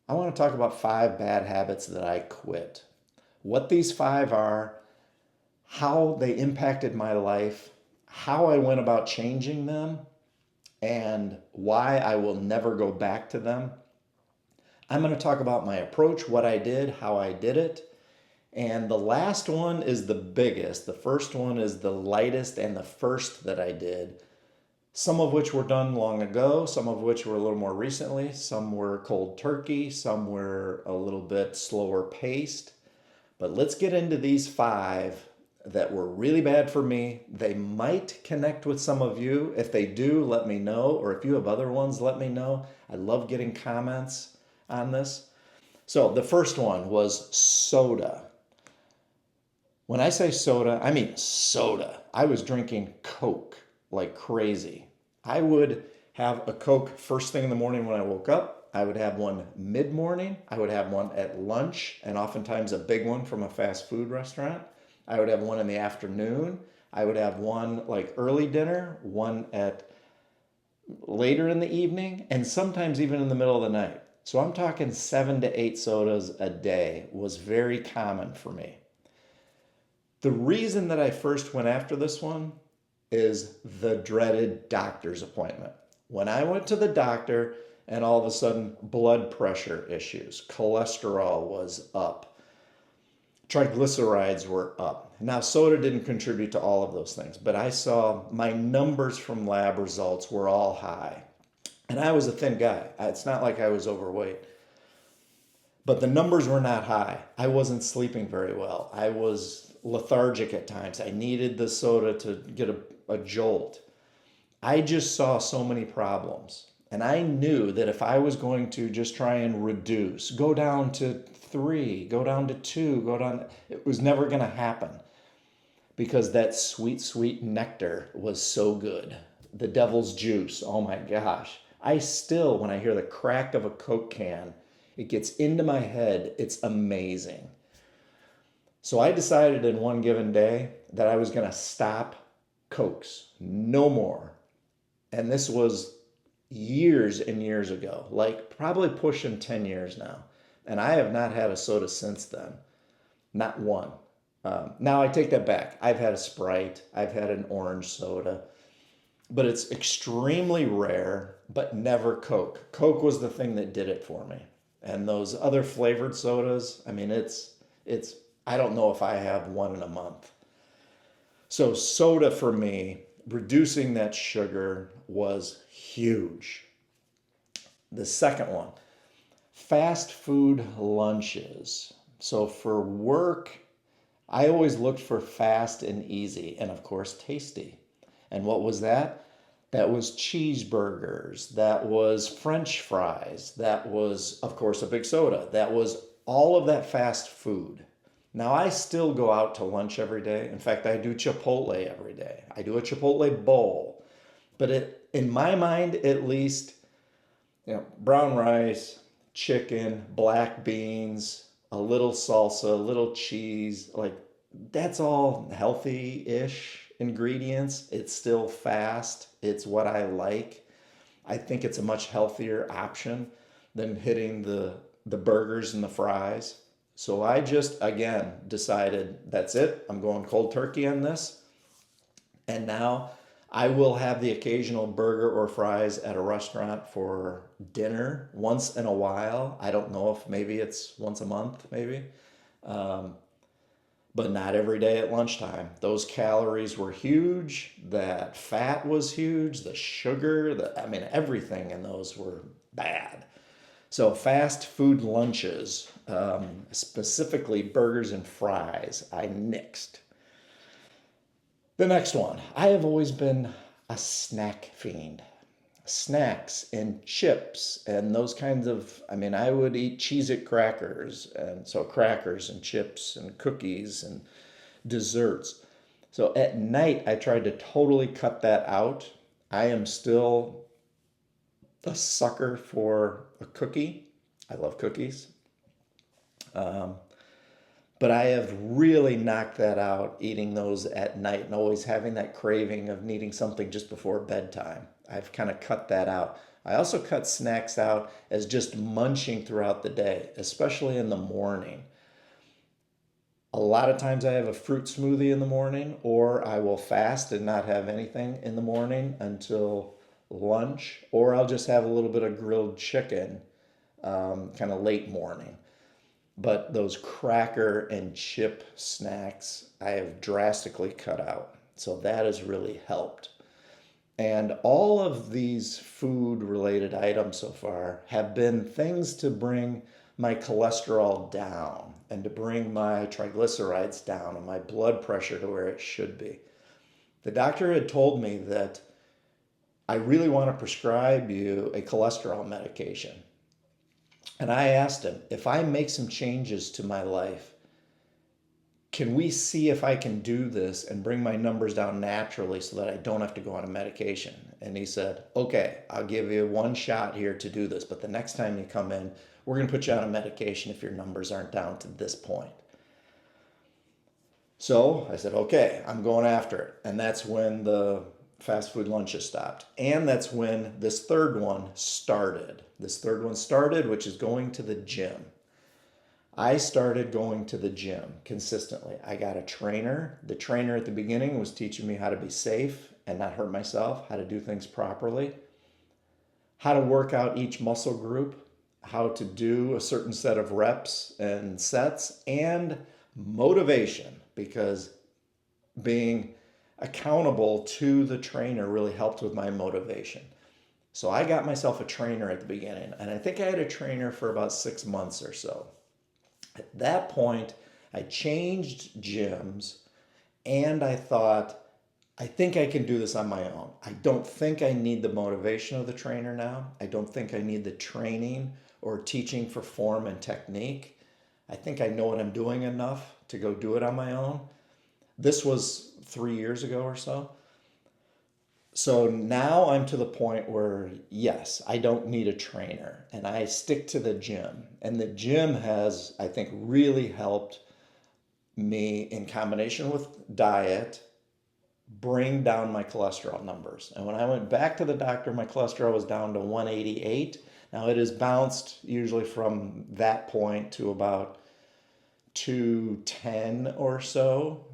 I want to talk about 5 bad habits that I quit. What these 5 are, how they impacted my life, how I went about changing them, and why I will never go back to them. I'm going to talk about my approach, what I did, how I did it. And the last one is the biggest. The first one is the lightest and the first that I did. Some of which were done long ago, some of which were a little more recently, some were cold turkey, some were a little bit slower paced. But let's get into these 5 that were really bad for me. They might connect with some of you. If they do, let me know. Or if you have other ones, let me know. I love getting comments on this. So the first one was soda. When I say soda, I mean soda. I was drinking Coke like crazy. I would have a Coke first thing in the morning when I woke up. I would have one mid morning. I would have one at lunch, and oftentimes a big one from a fast food restaurant. I would have one in the afternoon. I would have one like early dinner, one at later in the evening, and sometimes even in the middle of the night. So I'm talking 7 to 8 sodas a day was very common for me. The reason that I first went after this one is the dreaded doctor's appointment. When I went to the doctor and all of a sudden blood pressure issues, cholesterol was up, triglycerides were up. Now, soda didn't contribute to all of those things, but I saw my numbers from lab results were all high. And I was a thin guy. It's not like I was overweight. But the numbers were not high. I wasn't sleeping very well. I was lethargic at times. I needed the soda to get a jolt. I just saw so many problems. And I knew that if I was going to just try and reduce, go down to 3, go down to 2, go down, it was never going to happen because that sweet, sweet nectar was so good. The devil's juice, oh my gosh. I still, when I hear the crack of a Coke can, it gets into my head. It's amazing. So I decided in one given day that I was going to stop Cokes. No more. And this was years and years ago, like probably pushing 10 years now. And I have not had a soda since then. Not one. Now I take that back. I've had a Sprite, I've had an orange soda, but it's extremely rare, but never Coke. Coke was the thing that did it for me. And those other flavored sodas, I mean, it's I don't know if I have one in a month. So soda for me, reducing that sugar was huge. The second one, fast food lunches. So for work, I always looked for fast and easy, and of course, tasty. And what was that? That was cheeseburgers. That was French fries. That was, of course, a big soda. That was all of that fast food. Now, I still go out to lunch every day. In fact, I do Chipotle every day. I do a Chipotle bowl. But in my mind, at least, brown rice, chicken, black beans, a little salsa, a little cheese, like that's all healthy-ish ingredients. It's still fast. It's what I like. I think it's a much healthier option than hitting the burgers and the fries. So I just again decided that's it. I'm going cold turkey on this. And now I will have the occasional burger or fries at a restaurant for dinner once in a while. I don't know if maybe it's once a month, maybe, but not every day at lunchtime. Those calories were huge. That fat was huge. The sugar, I mean, everything in those were bad. So fast food lunches, specifically burgers and fries, I nixed. The next one, I have always been a snack fiend. Snacks and chips and those kinds of, I mean, I would eat Cheez-It crackers, and so crackers and chips and cookies and desserts. So at night, I tried to totally cut that out. I am still a sucker for a cookie. I love cookies. Um, but I have really knocked that out, eating those at night and always having that craving of needing something just before bedtime. I've kind of cut that out. I also cut snacks out as just munching throughout the day, especially in the morning. A lot of times I have a fruit smoothie in the morning, or I will fast and not have anything in the morning until lunch, or I'll just have a little bit of grilled chicken kind of late morning. But those cracker and chip snacks I have drastically cut out. So that has really helped. And all of these food related items so far have been things to bring my cholesterol down and to bring my triglycerides down and my blood pressure to where it should be. The doctor had told me that I really want to prescribe you a cholesterol medication. And I asked him, if I make some changes to my life, can we see if I can do this and bring my numbers down naturally so that I don't have to go on a medication? And he said, okay, I'll give you one shot here to do this, but the next time you come in, we're going to put you on a medication if your numbers aren't down to this point. So I said, okay, I'm going after it. And that's when the fast food lunches stopped. And that's when this third one started. Which is going to the gym. I started going to the gym consistently. I got a trainer. The trainer at the beginning was teaching me how to be safe and not hurt myself, how to do things properly, how to work out each muscle group, how to do a certain set of reps and sets, and motivation, because being accountable to the trainer really helped with my motivation. So I got myself a trainer at the beginning, and I think I had a trainer for about 6 months or so. At that point, I changed gyms, and I thought, I think I can do this on my own. I don't think I need the motivation of the trainer now. I don't think I need the training or teaching for form and technique. I think I know what I'm doing enough to go do it on my own. This was 3 years ago or so. So now I'm to the point where, yes, I don't need a trainer and I stick to the gym. And the gym has, I think, really helped me in combination with diet bring down my cholesterol numbers. And when I went back to the doctor, my cholesterol was down to 188. Now it has bounced usually from that point to about 210 or so,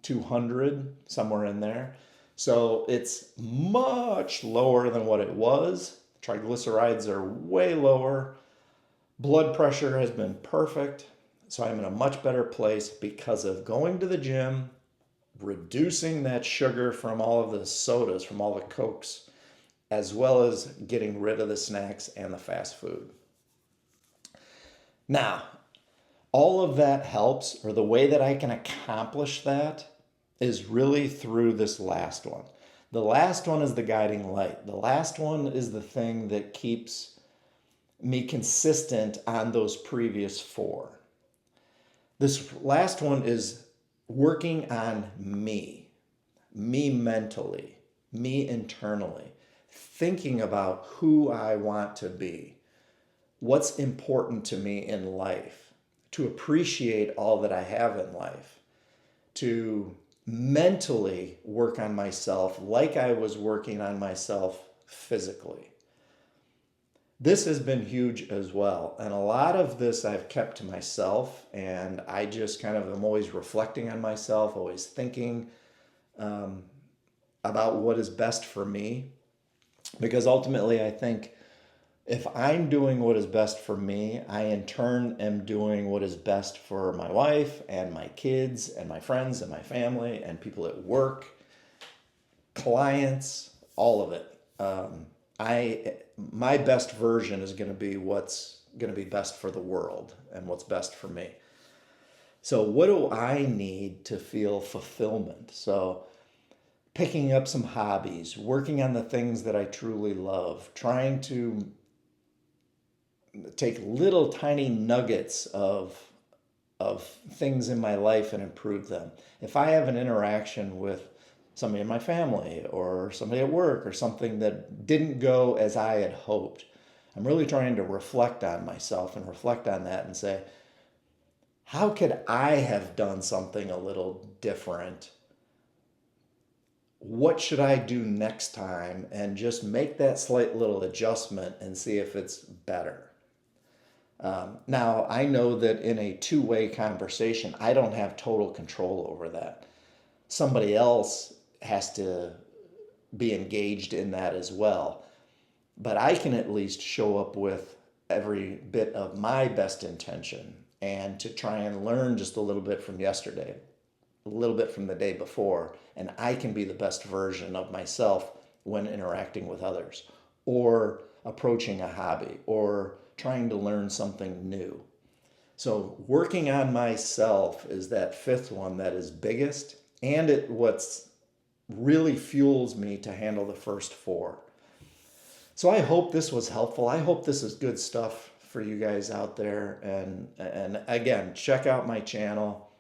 200, somewhere in there. So it's much lower than what it was. Triglycerides are way lower. Blood pressure has been perfect. So I'm in a much better place because of going to the gym, reducing that sugar from all of the sodas, from all the Cokes, as well as getting rid of the snacks and the fast food. Now, all of that helps, or the way that I can accomplish that is really through this last one. The last one is the guiding light. The last one is the thing that keeps me consistent on those previous four. This last one is working on me mentally, me internally, thinking about who I want to be, what's important to me in life, to appreciate all that I have in life, to mentally work on myself like I was working on myself physically. This has been huge as well. And a lot of this I've kept to myself, and I just kind of am always reflecting on myself, always thinking about what is best for me. Because ultimately, I think if I'm doing what is best for me, I in turn am doing what is best for my wife and my kids and my friends and my family and people at work, clients, all of it. My best version is going to be what's going to be best for the world and what's best for me. So what do I need to feel fulfillment? So picking up some hobbies, working on the things that I truly love, trying to take little tiny nuggets of things in my life and improve them. If I have an interaction with somebody in my family or somebody at work or something that didn't go as I had hoped, I'm really trying to reflect on myself and reflect on that and say, how could I have done something a little different? what should I do next time, and just make that slight little adjustment and see if it's better. Now, I know that in a two-way conversation, I don't have total control over that. Somebody else has to be engaged in that as well. But I can at least show up with every bit of my best intention and to try and learn just a little bit from yesterday, a little bit from the day before, and I can be the best version of myself when interacting with others or approaching a hobby or trying to learn something new. So working on myself is that fifth one that is biggest, and it what's really fuels me to handle the first four. So I hope this was helpful. I hope this is good stuff for you guys out there. And again, check out my channel.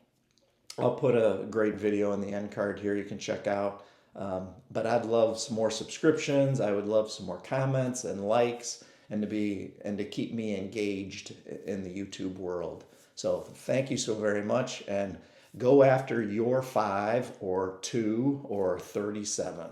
I'll put a great video in the end card here you can check out. But I'd love some more subscriptions. I would love some more comments and likes, and to keep me engaged in the YouTube world. So thank you so very much, and go after your 5 or 2 or 37.